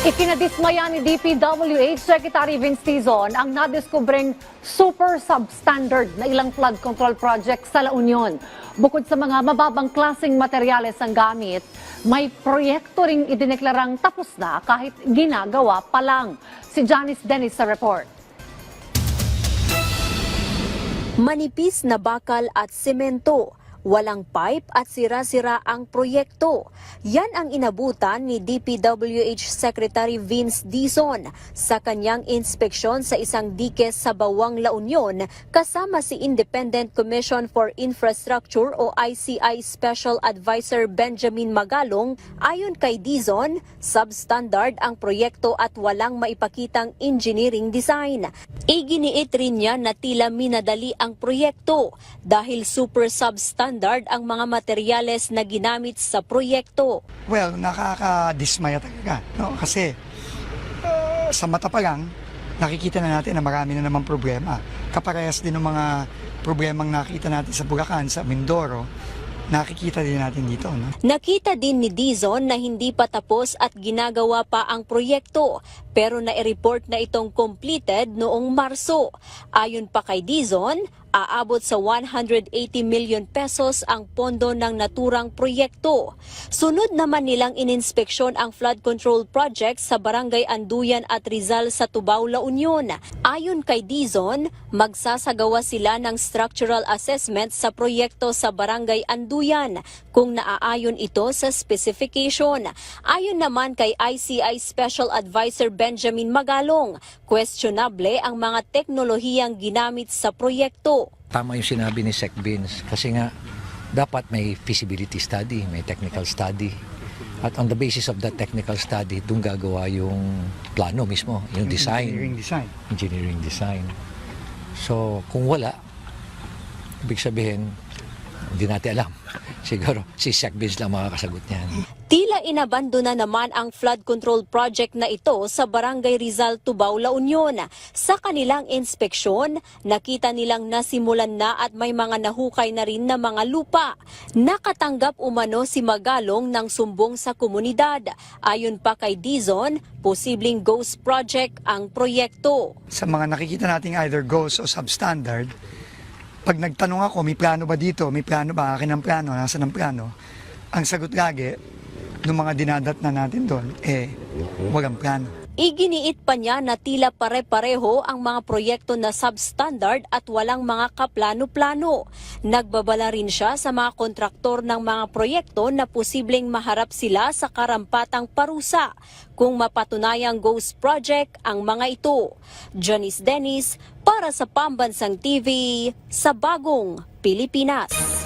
Ikinadismaya ni DPWH Secretary Vince Dizon ang nadiskubreng super substandard na ilang flood control project sa La Union. Bukod sa mga mababang klaseng materyales ang gamit, may proyekto ring idineklarang tapos na kahit ginagawa pa lang. Si Janice Dennis sa report. Manipis na bakal at semento, walang pipe at sira-sira ang proyekto. Yan ang inabutan ni DPWH Secretary Vince Dizon sa kanyang inspeksyon sa isang dike sa Bawang, La Union kasama si Independent Commission for Infrastructure o ICI Special Advisor Benjamin Magalong. Ayon kay Dizon, substandard ang proyekto at walang maipakitang engineering design. Iginiit rin niya na tila minadali ang proyekto dahil super substandard ang mga materyales na ginamit sa proyekto. Well, nakakadismaya talaga, no? Kasi sa mata pa lang, nakikita na natin na marami na namang problema. Kaparehas din ng mga problemang nakita natin sa Bulacan, sa Mindoro, nakikita din natin dito. No? Nakita din ni Dizon na hindi pa tapos at ginagawa pa ang proyekto pero nai-report na itong completed noong Marso. Ayon pa kay Dizon, aabot sa 180 million pesos ang pondo ng naturang proyekto. Sunod naman nilang ininspeksyon ang flood control project sa Barangay Anduyan at Rizal sa Tubao, La Union. Ayon kay Dizon, magsasagawa sila ng structural assessment sa proyekto sa Barangay Anduyan kung naaayon ito sa specification. Ayon naman kay ICI Special Advisor Benjamin Magalong, questionable ang mga teknolohiyang ginamit sa proyekto. Tama yung sinabi ni Sec Vince kasi nga dapat may feasibility study, may technical study. At on the basis of that technical study, doon gagawa yung plano mismo, yung design. Engineering design. So kung wala, ibig sabihin, hindi natin alam. Siguro si Sec Vince lang makakasagot niyan. Tila inabandona naman ang flood control project na ito sa Barangay Rizal, Tubao, La Union. Sa kanilang inspeksyon, nakita nilang nasimulan na at may mga nahukay na rin na mga lupa. Nakatanggap umano si Magalong ng sumbong sa komunidad. Ayon pa kay Dizon, posibleng ghost project ang proyekto. Sa mga nakikita nating either ghost o substandard, pag nagtanong ako, may plano ba dito? May plano ba? Akin ang plano? Nasaan ang plano? Ang sagot lagi, ng mga dinadat na natin doon, walang plano. Iginiit pa niya na tila pare-pareho ang mga proyekto na substandard at walang mga kaplano-plano. Nagbabala rin siya sa mga kontraktor ng mga proyekto na posibleng maharap sila sa karampatang parusa kung mapatunayang ghost project ang mga ito. Janice Dennis para sa Pambansang TV sa Bagong Pilipinas.